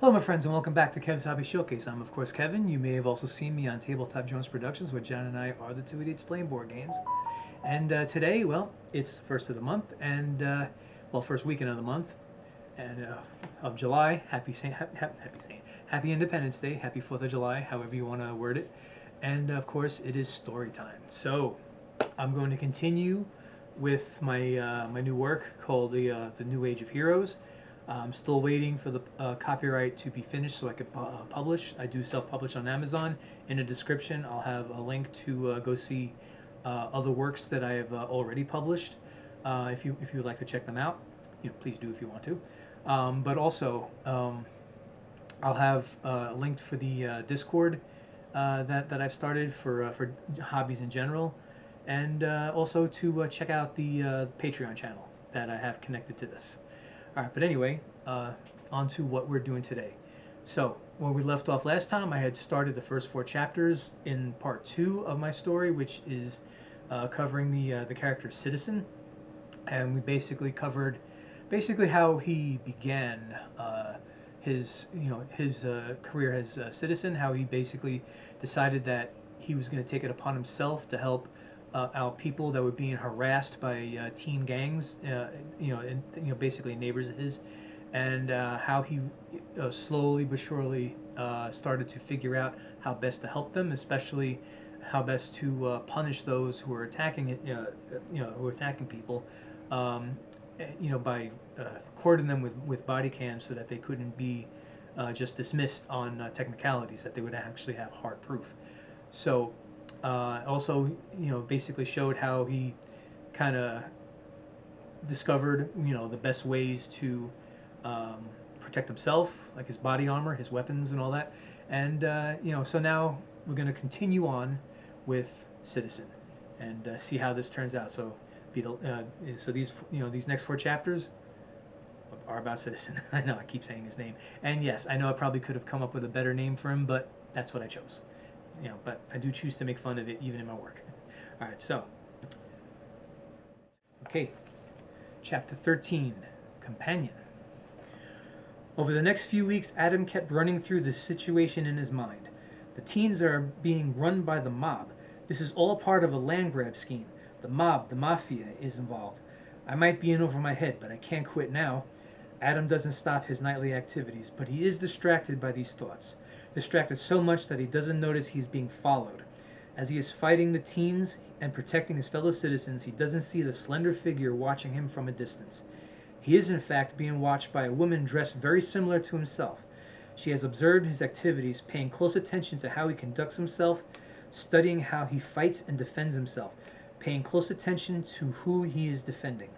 Hello my friends and welcome back to Kev's Hobby Showcase. I'm of course Kevin. You may have also seen me on Tabletop Jones Productions where John and I are the two idiots playing board games. And today, well, it's the first of the month and, first weekend of the month and of July. Happy Independence Day, happy 4th of July, however you want to word it. And of course it is story time. So I'm going to continue with my my new work called the New Age of Heroes. I'm still waiting for the copyright to be finished so I could publish. I do self-publish on Amazon. In the description, I'll have a link to go see other works that I have already published. If you would like to check them out, please do if you want to. But also, I'll have linked for the Discord that I've started for hobbies in general, and also to check out the Patreon channel that I have connected to this. Alright, but anyway, on to what we're doing today. So, when we left off last time, I had started the first 4 chapters in part 2 of my story, which is covering the character Citizen. And we basically covered how he began his career as a citizen, how he basically decided that he was going to take it upon himself to help out people that were being harassed by teen gangs, basically neighbors of his, and how he slowly but surely started to figure out how best to help them, especially how best to punish those who are attacking who are attacking people, by recording them with body cams so that they couldn't be just dismissed on technicalities, that they would actually have hard proof. So. Also, basically showed how he kind of discovered, the best ways to protect himself, like his body armor, his weapons, and all that. And so now we're going to continue on with Citizen and see how this turns out. So, these next 4 chapters are about Citizen. I know I keep saying his name, and yes, I know I probably could have come up with a better name for him, but that's what I chose. But I do choose to make fun of it even in my work. Alright, so. Okay. Chapter 13. Companion. Over the next few weeks, Adam kept running through the situation in his mind. The teens are being run by the mob. This is all part of a land grab scheme. The mob, the mafia, is involved. I might be in over my head, but I can't quit now. Adam doesn't stop his nightly activities, but he is distracted by these thoughts. Distracted so much that he doesn't notice he's being followed. As he is fighting the teens and protecting his fellow citizens, he doesn't see the slender figure watching him from a distance. He is in fact being watched by a woman dressed very similar to himself. She has observed his activities, paying close attention to how he conducts himself, studying how he fights and defends himself, paying close attention to who he is defending.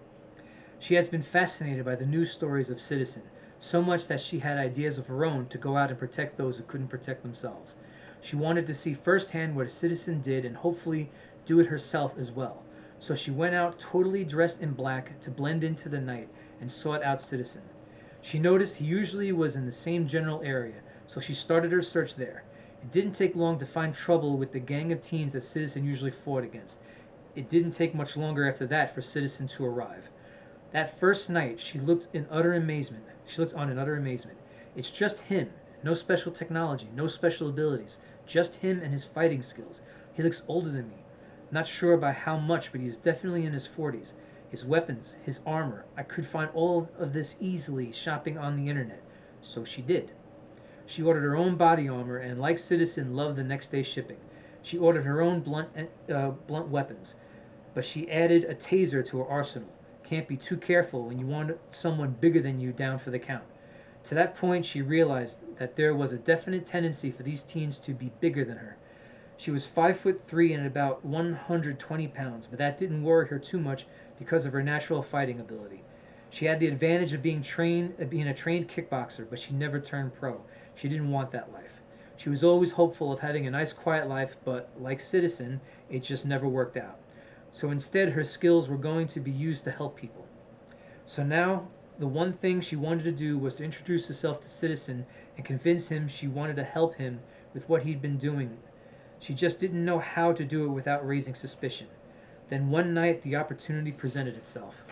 She has been fascinated by the news stories of Citizen, so much that she had ideas of her own to go out and protect those who couldn't protect themselves. She wanted to see firsthand what a citizen did and hopefully do it herself as well. So she went out totally dressed in black to blend into the night and sought out Citizen. She noticed he usually was in the same general area, so she started her search there. It didn't take long to find trouble with the gang of teens that Citizen usually fought against. It didn't take much longer after that for Citizen to arrive. That first night, she looked on in utter amazement. It's just him. No special technology, no special abilities. Just him and his fighting skills. He looks older than me. Not sure by how much, but he is definitely in his 40s. His weapons, his armor. I could find all of this easily shopping on the internet. So she did. She ordered her own body armor and, like Citizen, loved the next day shipping. She ordered her own blunt weapons, but she added a taser to her arsenal. Can't be too careful when you want someone bigger than you down for the count. To that point, she realized that there was a definite tendency for these teens to be bigger than her. She was 5'3" and about 120 pounds, but that didn't worry her too much because of her natural fighting ability. She had the advantage of being a trained kickboxer, but she never turned pro. She didn't want that life. She was always hopeful of having a nice quiet life, but like Citizen, it just never worked out. So instead, her skills were going to be used to help people. So now, the one thing she wanted to do was to introduce herself to Citizen and convince him she wanted to help him with what he'd been doing. She just didn't know how to do it without raising suspicion. Then one night, the opportunity presented itself.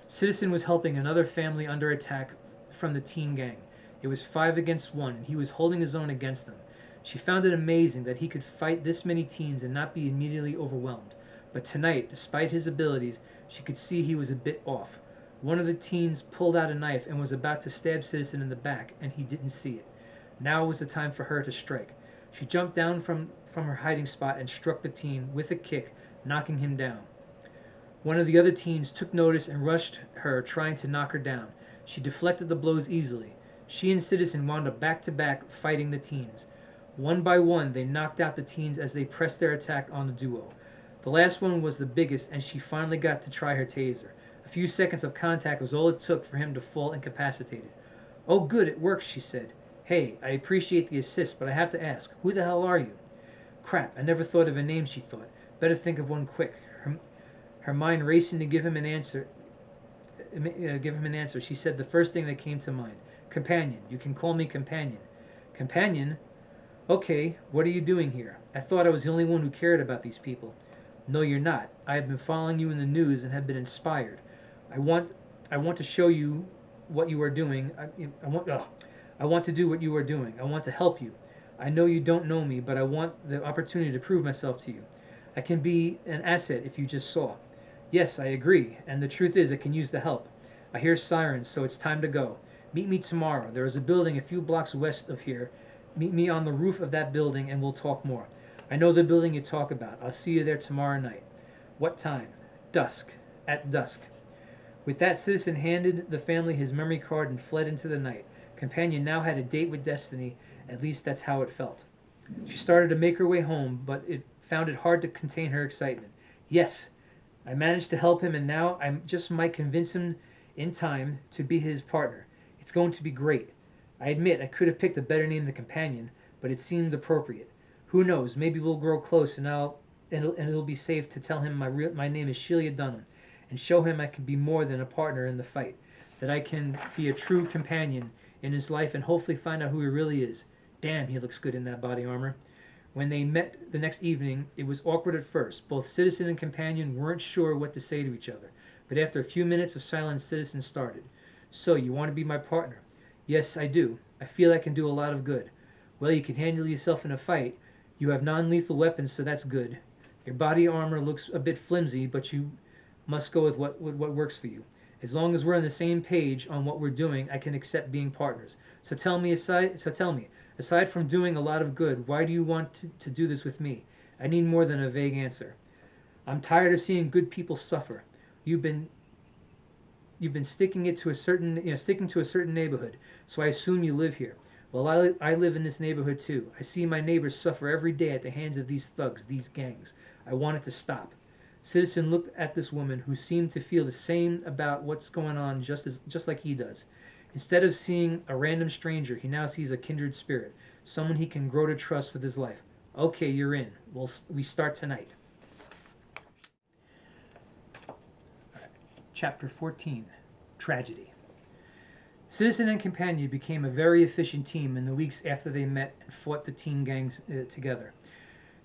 Citizen was helping another family under attack from the teen gang. It was 5 against 1, and he was holding his own against them. She found it amazing that he could fight this many teens and not be immediately overwhelmed. But tonight, despite his abilities, she could see he was a bit off. One of the teens pulled out a knife and was about to stab Citizen in the back, and he didn't see it. Now was the time for her to strike. She jumped down from her hiding spot and struck the teen with a kick, knocking him down. One of the other teens took notice and rushed her, trying to knock her down. She deflected the blows easily. She and Citizen wound up back-to-back fighting the teens. One by one, they knocked out the teens as they pressed their attack on the duo. The last one was the biggest, and she finally got to try her taser. A few seconds of contact was all it took for him to fall incapacitated. "Oh, good, it works," she said. "Hey, I appreciate the assist, but I have to ask, who the hell are you?" Crap, I never thought of a name, she thought. Better think of one quick. Her mind racing to give him an answer. She said the first thing that came to mind. "Companion. You can call me Companion." "Companion? Okay, what are you doing here? I thought I was the only one who cared about these people." "No, you're not. I have been following you in the news and have been inspired. I want to show you what you are doing. I want to do what you are doing. I want to help you. I know you don't know me, but I want the opportunity to prove myself to you. I can be an asset if you just saw." "Yes, I agree, and the truth is I can use the help. I hear sirens, so it's time to go. Meet me tomorrow. There is a building a few blocks west of here. Meet me on the roof of that building and we'll talk more. I know the building you talk about. I'll see you there tomorrow night." "What time?" "Dusk. At dusk." With that, Citizen handed the family his memory card and fled into the night. Companion now had a date with destiny. At least that's how it felt. She started to make her way home, but found it hard to contain her excitement. "Yes, I managed to help him, and now I just might convince him in time to be his partner. It's going to be great. I admit I could have picked a better name than Companion, but it seemed appropriate. Who knows, maybe we'll grow close and it'll be safe to tell him my name is Shelia Dunham, and show him I can be more than a partner in the fight, that I can be a true companion in his life and hopefully find out who he really is. Damn, he looks good in that body armor." When they met the next evening, it was awkward at first. Both Citizen and Companion weren't sure what to say to each other, but after a few minutes of silence, Citizen started. "So, you want to be my partner?" "Yes, I do. I feel I can do a lot of good." "Well, you can handle yourself in a fight. You have non-lethal weapons, so that's good. Your body armor looks a bit flimsy, but you must go with what works for you. As long as we're on the same page on what we're doing, I can accept being partners. So tell me, aside from doing a lot of good, why do you want to do this with me? I need more than a vague answer." "I'm tired of seeing good people suffer. You've been sticking to a certain neighborhood, so I assume you live here. Well, I live in this neighborhood too. I see my neighbors suffer every day at the hands of these thugs, these gangs. I want it to stop." Citizen looked at this woman, who seemed to feel the same about what's going on just like he does. Instead of seeing a random stranger, he now sees a kindred spirit, someone he can grow to trust with his life. "Okay, you're in. We start tonight." Chapter 14. Tragedy. Citizen and Companion became a very efficient team in the weeks after they met and fought the teen gangs together.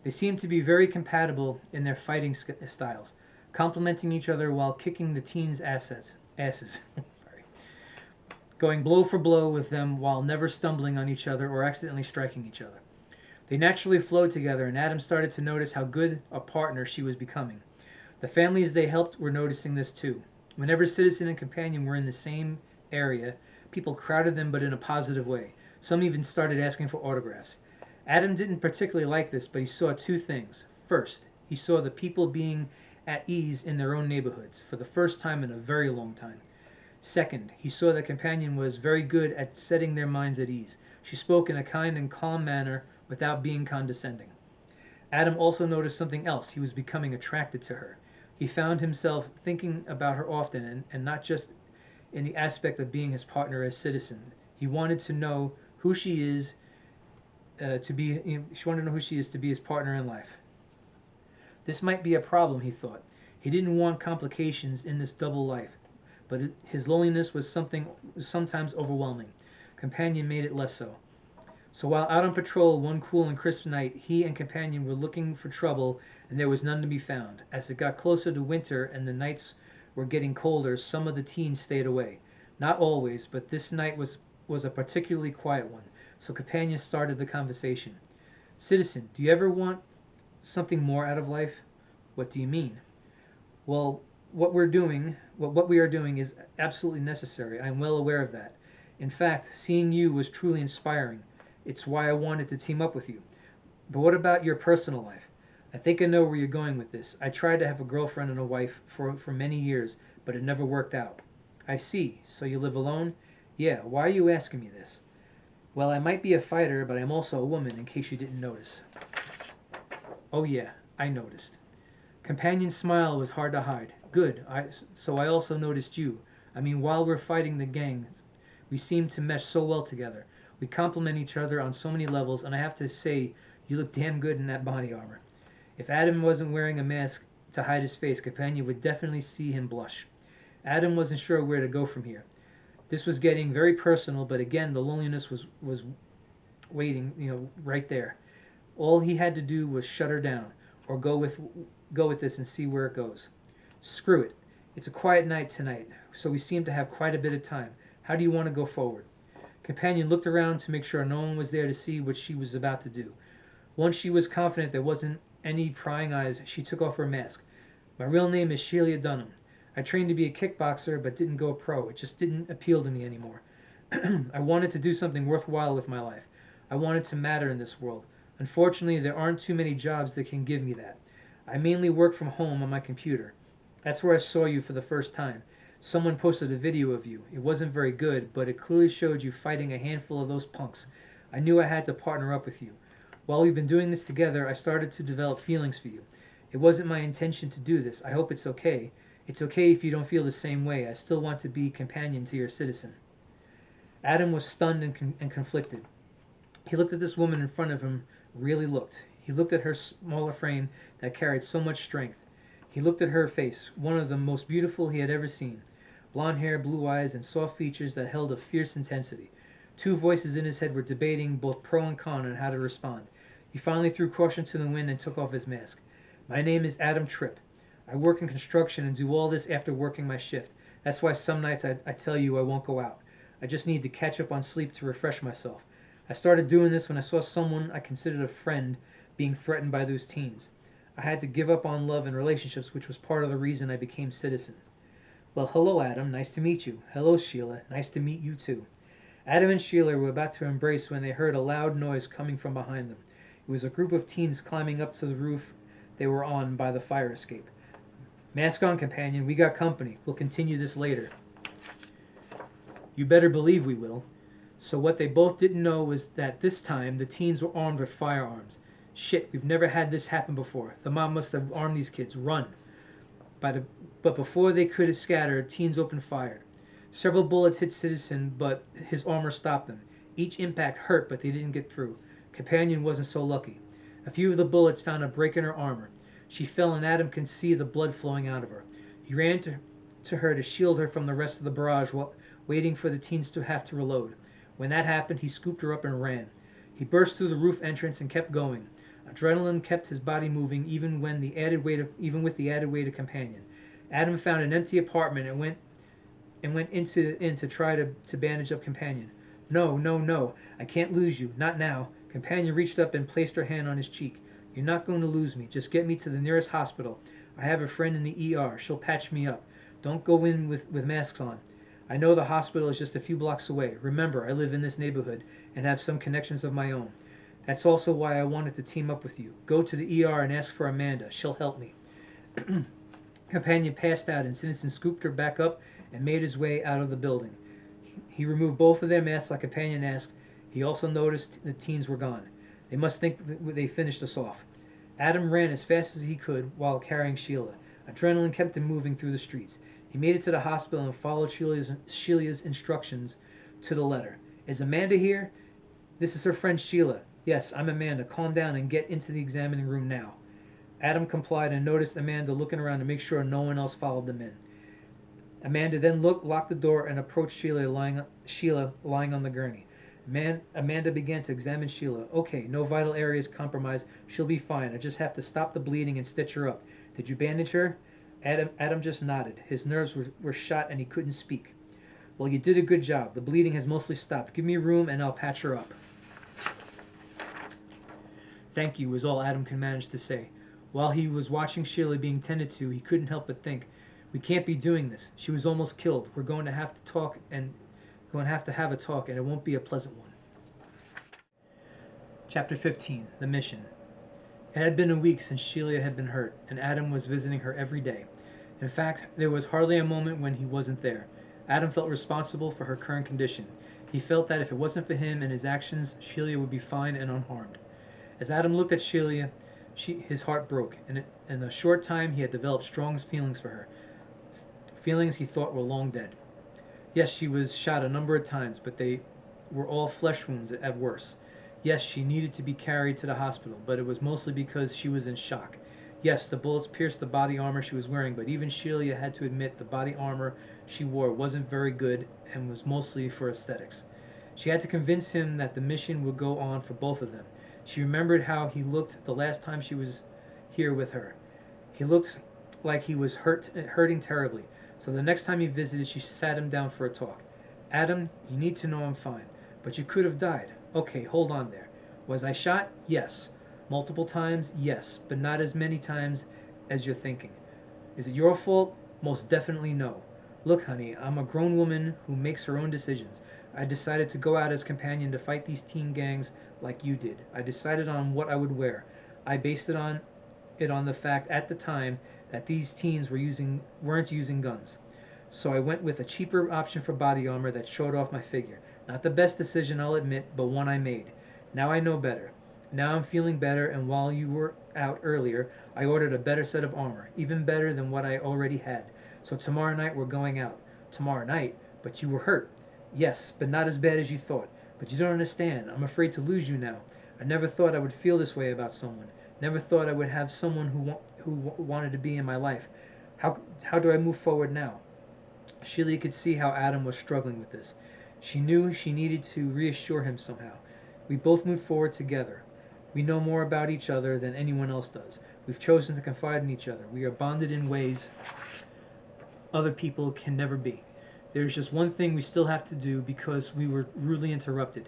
They seemed to be very compatible in their fighting styles, complementing each other while kicking the teens' asses. Sorry. Going blow for blow with them while never stumbling on each other or accidentally striking each other. They naturally flowed together, and Adam started to notice how good a partner she was becoming. The families they helped were noticing this too. Whenever Citizen and Companion were in the same area, people crowded them, but in a positive way. Some even started asking for autographs. Adam didn't particularly like this, but he saw two things. First, he saw the people being at ease in their own neighborhoods for the first time in a very long time. Second, he saw that Companion was very good at setting their minds at ease. She spoke in a kind and calm manner without being condescending. Adam also noticed something else. He was becoming attracted to her. He found himself thinking about her often, and not just in the aspect of being his partner as Citizen. He wanted to know who she is she wanted to know who she is to be his partner in life. This might be a problem, he thought. He didn't want complications in this double life, but his loneliness was sometimes overwhelming. Companion made it less so. So while out on patrol one cool and crisp night, he and Companion were looking for trouble, and there was none to be found. As it got closer to winter and the nights were getting colder, some of the teens stayed away. Not always, but this night was was a particularly quiet one, so Companion started the conversation. Citizen, do you ever want something more out of life? What do you mean? Well, what we are doing is absolutely necessary. I'm well aware of that. In fact, seeing you was truly inspiring. It's why I wanted to team up with you. But what about your personal life? I think I know where you're going with this. I tried to have a girlfriend and a wife for many years, but it never worked out. I see. So you live alone? Yeah, why are you asking me this? Well, I might be a fighter, but I'm also a woman, in case you didn't notice. Oh yeah, I noticed. Companion's smile was hard to hide. Good, so I also noticed you. I mean, while we're fighting the gangs, we seem to mesh so well together. We complement each other on so many levels, and I have to say, you look damn good in that body armor. If Adam wasn't wearing a mask to hide his face, Companion would definitely see him blush. Adam wasn't sure where to go from here. This was getting very personal, but again, the loneliness was waiting, right there. All he had to do was shut her down, or go with this and see where it goes. Screw it. It's a quiet night tonight, so we seem to have quite a bit of time. How do you want to go forward? Companion looked around to make sure no one was there to see what she was about to do. Once she was confident there wasn't any prying eyes, she took off her mask. My real name is Sheila Dunham. I trained to be a kickboxer but didn't go pro. It just didn't appeal to me anymore. I wanted to do something worthwhile with my life. I wanted to matter in this world. Unfortunately, there aren't too many jobs that can give me that. I mainly work from home on my computer. That's where I saw you for the first time. Someone posted a video of you. It wasn't very good, but it clearly showed you fighting a handful of those punks. I knew I had to partner up with you. While we've been doing this together, I started to develop feelings for you. It wasn't my intention to do this. I hope it's okay. It's okay if you don't feel the same way. I still want to be companion to your citizen. Adam was stunned and conflicted. He looked at this woman in front of him, really looked. He looked at her smaller frame that carried so much strength. He looked at her face, one of the most beautiful he had ever seen. Blonde hair, blue eyes, and soft features that held a fierce intensity. Two voices in his head were debating both pro and con on how to respond. He finally threw caution to the wind and took off his mask. My name is Adam Tripp. I work in construction and do all this after working my shift. That's why some nights I tell you I won't go out. I just need to catch up on sleep to refresh myself. I started doing this when I saw someone I considered a friend being threatened by those teens. I had to give up on love and relationships, which was part of the reason I became citizen. Well, hello, Adam. Nice to meet you. Hello, Sheila. Nice to meet you, too. Adam and Sheila were about to embrace when they heard a loud noise coming from behind them. It was a group of teens climbing up to the roof they were on by the fire escape. Mask on, companion. We got company. We'll continue this later. You better believe we will. So what they both didn't know was that this time the teens were armed with firearms. Shit, we've never had this happen before. The mob must have armed these kids. Run. But before they could have scattered, teens opened fire. Several bullets hit Citizen, but his armor stopped them. Each impact hurt, but they didn't get through. Companion wasn't so lucky. A few of the bullets found a break in her armor. She fell, and Adam could see the blood flowing out of her. He ran to her to shield her from the rest of the barrage while waiting for the teens to have to reload. When that happened, he scooped her up and ran. He burst through the roof entrance and kept going. Adrenaline kept his body moving even with the added weight of Companion. Adam found an empty apartment and went in to try to bandage up Companion. No, no, no. I can't lose you. Not now. Companion reached up and placed her hand on his cheek. You're not going to lose me. Just get me to the nearest hospital. I have a friend in the ER. She'll patch me up. Don't go in with masks on. I know the hospital is just a few blocks away. Remember, I live in this neighborhood and have some connections of my own. That's also why I wanted to team up with you. Go to the ER and ask for Amanda. She'll help me. Companion passed out, and Citizen scooped her back up and made his way out of the building. He removed both of their masks like Companion asked. He also noticed the teens were gone. They must think they finished us off. Adam ran as fast as he could while carrying Sheila. Adrenaline kept him moving through the streets. He made it to the hospital and followed Sheila's instructions to the letter. Is Amanda here? This is her friend Sheila. Yes, I'm Amanda. Calm down and get into the examining room now. Adam complied and noticed Amanda looking around to make sure no one else followed them in. Amanda then locked the door and approached Sheila lying on the gurney. Amanda began to examine Sheila. Okay, no vital areas compromised. She'll be fine. I just have to stop the bleeding and stitch her up. Did you bandage her? Adam just nodded. His nerves were shot and he couldn't speak. Well, you did a good job. The bleeding has mostly stopped. Give me room and I'll patch her up. Thank you, was all Adam could manage to say. While he was watching Sheila being tended to, he couldn't help but think, we can't be doing this. She was almost killed. We're going to have to have a talk, and it won't be a pleasant one. Chapter 15. The Mission. It had been a week since Sheila had been hurt, and Adam was visiting her every day. In fact, there was hardly a moment when he wasn't there. Adam felt responsible for her current condition. He felt that if it wasn't for him and his actions, Sheila would be fine and unharmed. As Adam looked at Sheila, his heart broke. In a short time, he had developed strong feelings for her, feelings he thought were long dead. Yes, she was shot a number of times, but they were all flesh wounds at worst. Yes, she needed to be carried to the hospital, but it was mostly because she was in shock. Yes, the bullets pierced the body armor she was wearing, but even Sheila had to admit the body armor she wore wasn't very good and was mostly for aesthetics. She had to convince him that the mission would go on for both of them. She remembered how he looked the last time she was here with her. He looked like he was hurting terribly, so the next time he visited, she sat him down for a talk. Adam, you need to know I'm fine, but you could have died. Okay, hold on there. Was I shot? Yes. Multiple times? Yes, but not as many times as you're thinking. Is it your fault? Most definitely no. Look, honey, I'm a grown woman who makes her own decisions. I decided to go out as companion to fight these teen gangs like you did. I decided on what I would wear. I based it on the fact at the time that these teens weren't using guns. So I went with a cheaper option for body armor that showed off my figure. Not the best decision, I'll admit, but one I made. Now I know better. Now I'm feeling better, and while you were out earlier, I ordered a better set of armor, even better than what I already had. So tomorrow night we're going out. Tomorrow night? But you were hurt. Yes, but not as bad as you thought. But you don't understand. I'm afraid to lose you now. I never thought I would feel this way about someone. Never thought I would have someone who wanted to be in my life. How do I move forward now? Sheila could see how Adam was struggling with this. She knew she needed to reassure him somehow. We both moved forward together. We know more about each other than anyone else does. We've chosen to confide in each other. We are bonded in ways other people can never be. There's just one thing we still have to do because we were rudely interrupted.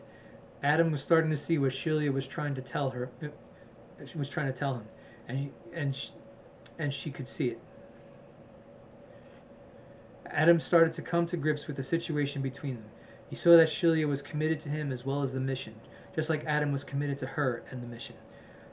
Adam was starting to see what Sheila was trying to tell her. She was trying to tell him, and she could see it. Adam started to come to grips with the situation between them. He saw that Sheila was committed to him as well as the mission, just like Adam was committed to her and the mission.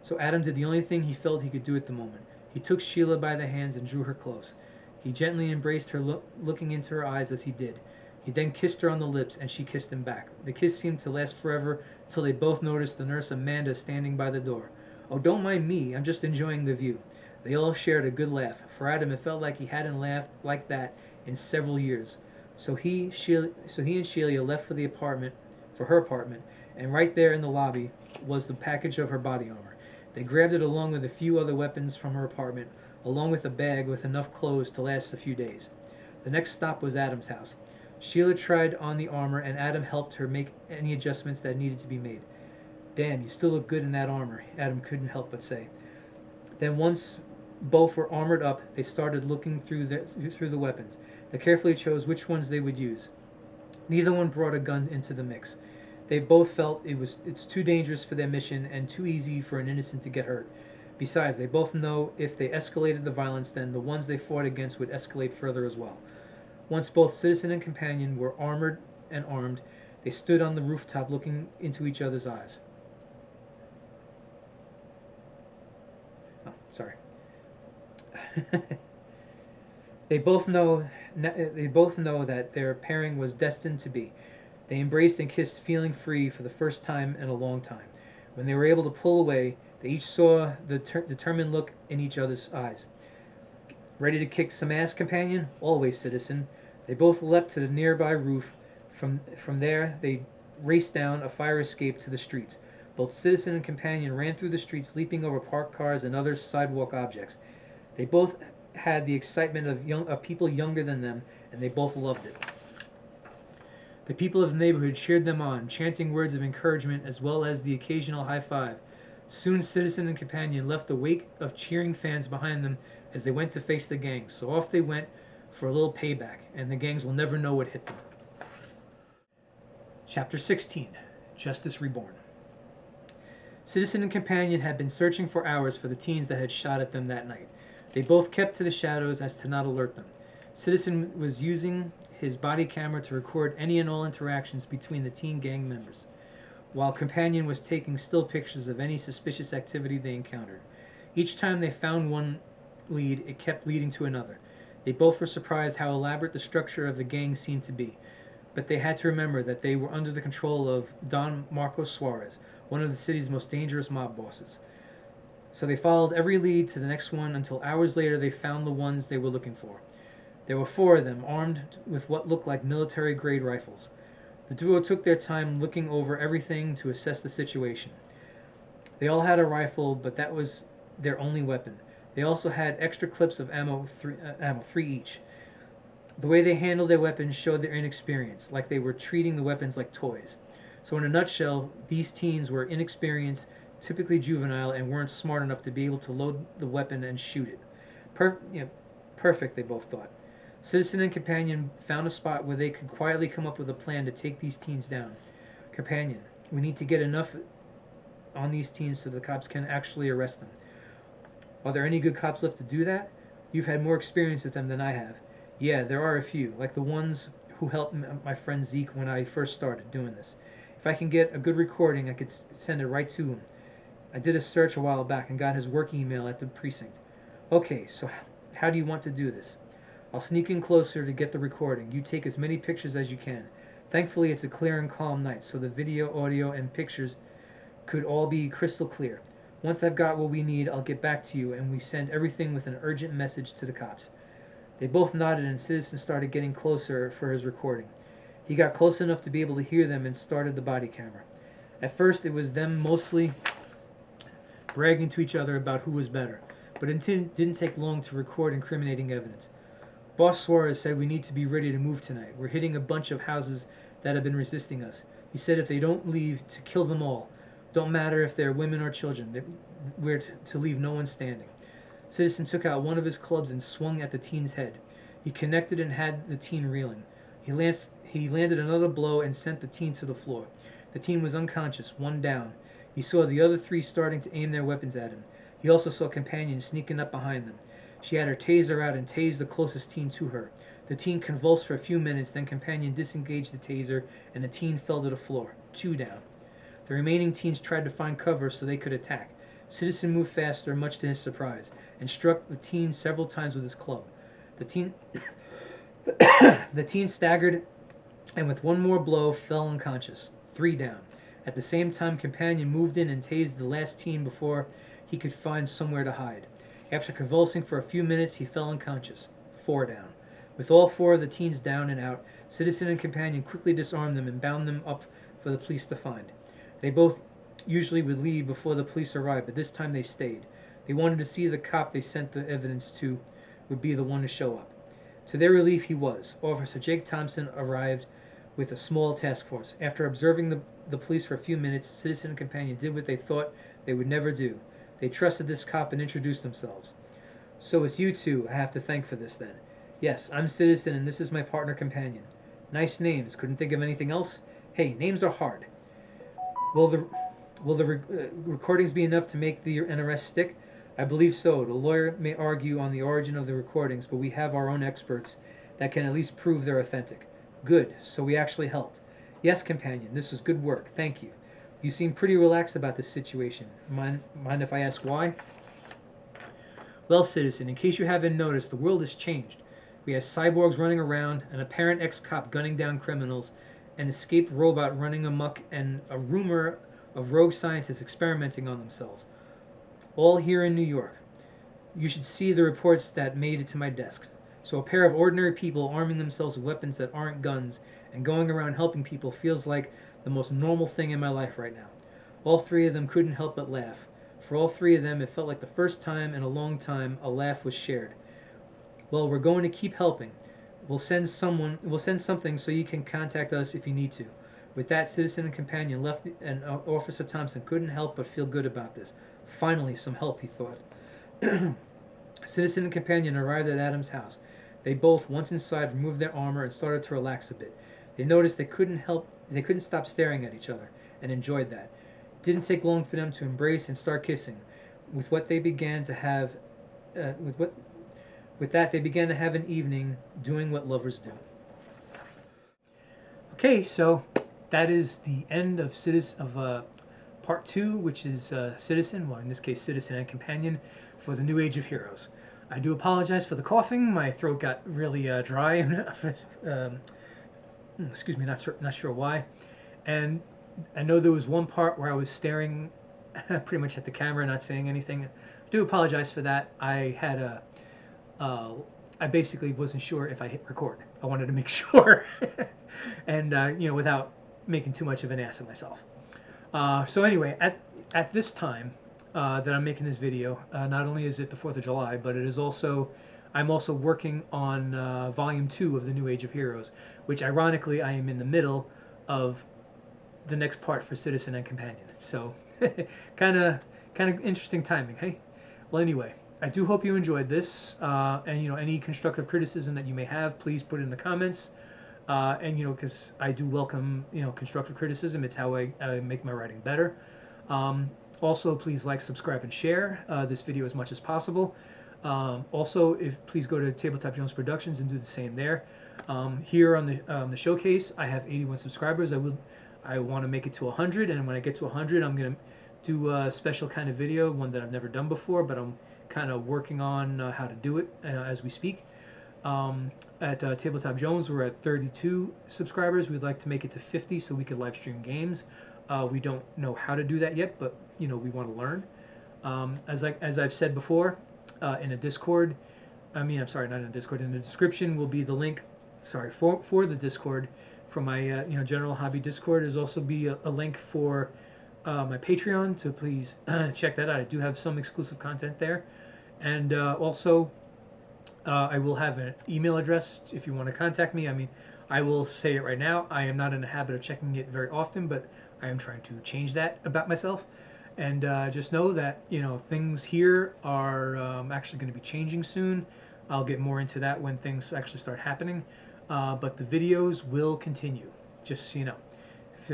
So Adam did the only thing he felt he could do at the moment. He took Sheila by the hands and drew her close. He gently embraced her, looking into her eyes as he did. He then kissed her on the lips, and she kissed him back. The kiss seemed to last forever until they both noticed the nurse Amanda standing by the door. Oh, don't mind me. I'm just enjoying the view. They all shared a good laugh. For Adam, it felt like he hadn't laughed like that in several years. So he and Sheila left for her apartment, and right there in the lobby was the package of her body armor. They grabbed it along with a few other weapons from her apartment, along with a bag with enough clothes to last a few days. The next stop was Adam's house. Sheila tried on the armor, and Adam helped her make any adjustments that needed to be made. Damn, you still look good in that armor, Adam couldn't help but say. Then once both were armored up, they started looking through the weapons. They carefully chose which ones they would use. Neither one brought a gun into the mix. They both felt it's too dangerous for their mission and too easy for an innocent to get hurt. Besides, they both know if they escalated the violence, then the ones they fought against would escalate further as well. Once both citizen and companion were armored and armed, they stood on the rooftop looking into each other's eyes. Oh, sorry. They both know that their pairing was destined to be. They embraced and kissed, feeling free for the first time in a long time. When they were able to pull away, they each saw the determined look in each other's eyes. Ready to kick some ass, companion? Always, citizen. They both leapt to the nearby roof. From there, they raced down a fire escape to the streets. Both citizen and companion ran through the streets, leaping over parked cars and other sidewalk objects. They both had the excitement of people younger than them, and they both loved it. The people of the neighborhood cheered them on, chanting words of encouragement as well as the occasional high five. Soon citizen and companion left a wake of cheering fans behind them as they went to face the gangs. So off they went for a little payback, and the gangs will never know what hit them. Chapter 16. Justice Reborn. Citizen and companion had been searching for hours for the teens that had shot at them that night. They both kept to the shadows as to not alert them. Citizen was using his body camera to record any and all interactions between the teen gang members, while companion was taking still pictures of any suspicious activity they encountered. Each time they found one lead, it kept leading to another. They both were surprised how elaborate the structure of the gang seemed to be, but they had to remember that they were under the control of Don Marcos Suarez, one of the city's most dangerous mob bosses. So they followed every lead to the next one until hours later they found the ones they were looking for. There were 4 of them, armed with what looked like military-grade rifles. The duo took their time looking over everything to assess the situation. They all had a rifle, but that was their only weapon. They also had extra clips of ammo, 3 each. The way they handled their weapons showed their inexperience, like they were treating the weapons like toys. So in a nutshell, these teens were inexperienced, typically juvenile, and weren't smart enough to be able to load the weapon and shoot it. Perfect, they both thought. Citizen and companion found a spot where they could quietly come up with a plan to take these teens down. Companion, we need to get enough on these teens so the cops can actually arrest them. Are there any good cops left to do that? You've had more experience with them than I have. Yeah, there are a few, like the ones who helped my friend Zeke when I first started doing this. If I can get a good recording, I could send it right to him. I did a search a while back and got his work email at the precinct. Okay, so how do you want to do this? I'll sneak in closer to get the recording. You take as many pictures as you can. Thankfully, it's a clear and calm night, so the video, audio, and pictures could all be crystal clear. Once I've got what we need, I'll get back to you, and we send everything with an urgent message to the cops. They both nodded, and Citizen started getting closer for his recording. He got close enough to be able to hear them and started the body camera. At first, it was them mostly bragging to each other about who was better, but it didn't take long to record incriminating evidence. Boss Suarez said we need to be ready to move tonight. We're hitting a bunch of houses that have been resisting us. He said if they don't leave, to kill them all. Don't matter if they're women or children. We're to leave no one standing. Citizen took out one of his clubs and swung at the teen's head. He connected and had the teen reeling. He landed another blow and sent the teen to the floor. The teen was unconscious, 1 down. He saw the other 3 starting to aim their weapons at him. He also saw companion sneaking up behind them. She had her taser out and tased the closest teen to her. The teen convulsed for a few minutes, then companion disengaged the taser, and the teen fell to the floor, 2 down. The remaining teens tried to find cover so they could attack. Citizen moved faster, much to his surprise, and struck the teen several times with his club. The teen staggered, and with one more blow, fell unconscious, 3 down. At the same time, companion moved in and tased the last teen before he could find somewhere to hide. After convulsing for a few minutes, he fell unconscious, 4 down. With all 4 of the teens down and out, Citizen and companion quickly disarmed them and bound them up for the police to find. They both usually would leave before the police arrived, but this time they stayed. They wanted to see the cop they sent the evidence to would be the one to show up. To their relief, he was. Officer Jake Thompson arrived with a small task force. After observing the police for a few minutes, Citizen and companion did what they thought they would never do. They trusted this cop and introduced themselves. So it's you two I have to thank for this, then. Yes, I'm Citizen, and this is my partner companion. Nice names. Couldn't think of anything else? Hey, names are hard. Will the recordings be enough to make an arrest stick? I believe so. The lawyer may argue on the origin of the recordings, but we have our own experts that can at least prove they're authentic. Good. So we actually helped. Yes, companion. This was good work. Thank you. You seem pretty relaxed about this situation. Mind if I ask why? Well, Citizen, in case you haven't noticed, the world has changed. We have cyborgs running around, an apparent ex-cop gunning down criminals, an escaped robot running amok, and a rumor of rogue scientists experimenting on themselves. All here in New York. You should see the reports that made it to my desk. So a pair of ordinary people arming themselves with weapons that aren't guns and going around helping people feels like the most normal thing in my life right now. All 3 of them couldn't help but laugh. For all 3 of them, it felt like the first time in a long time a laugh was shared. Well, we're going to keep helping. We'll send something so you can contact us if you need to. With that, Citizen and companion left, and Officer Thompson couldn't help but feel good about this. Finally, some help, he thought. Citizen and companion arrived at Adam's house. They both, once inside, removed their armor and started to relax a bit. They noticed they couldn't help They couldn't stop staring at each other and enjoyed that. It didn't take long for them to embrace and start kissing. With what they began to have, with what with that they began to have an evening doing what lovers do. Okay, so that is the end of part 2, which is Citizen, well in this case Citizen and Companion for the New Age of Heroes. I do apologize for the coughing. My throat got really dry. Excuse me, not sure why. And I know there was one part where I was staring pretty much at the camera, not saying anything. I do apologize for that. I basically wasn't sure if I hit record. I wanted to make sure, and without making too much of an ass of myself. So anyway, at this time that I'm making this video, not only is it the 4th of July, but I'm also working on Volume 2 of the New Age of Heroes, which ironically I am in the middle of the next part for Citizen and Companion. So kind of interesting timing, hey? Well, anyway, I do hope you enjoyed this, and any constructive criticism that you may have, please put it in the comments. And because I do welcome constructive criticism. It's how I make my writing better. Also, please like, subscribe, and share this video as much as possible. Also, please go to Tabletop Jones Productions and do the same there. Here on the showcase, I have 81 subscribers. I want to make it to 100, and when I get to 100, I'm gonna do a special kind of video, one that I've never done before, but I'm kind of working on how to do it as we speak. At Tabletop Jones, we're at 32 subscribers. We'd like to make it to 50 so we could live stream games. We don't know how to do that yet, but we want to learn. As I've said before, in a Discord, I'm sorry, not in a Discord. In the description will be the link. Sorry, for the Discord, for my general hobby Discord. There's also be a link for my Patreon, so please check that out. I do have some exclusive content there, and also. I will have an email address if you want to contact me. I will say it right now. I am not in the habit of checking it very often, but I am trying to change that about myself. And just know that things here are actually going to be changing soon. I'll get more into that when things actually start happening. But the videos will continue, just so you know.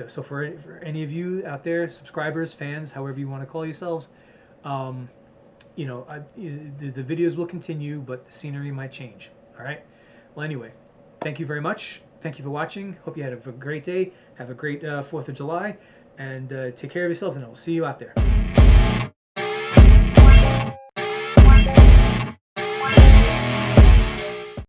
So for any of you out there, subscribers, fans, however you want to call yourselves, the videos will continue, but the scenery might change. All right. Well, anyway, thank you very much. Thank you for watching. Hope you had a great day. Have a great 4th of July, and take care of yourselves, and I will see you out there.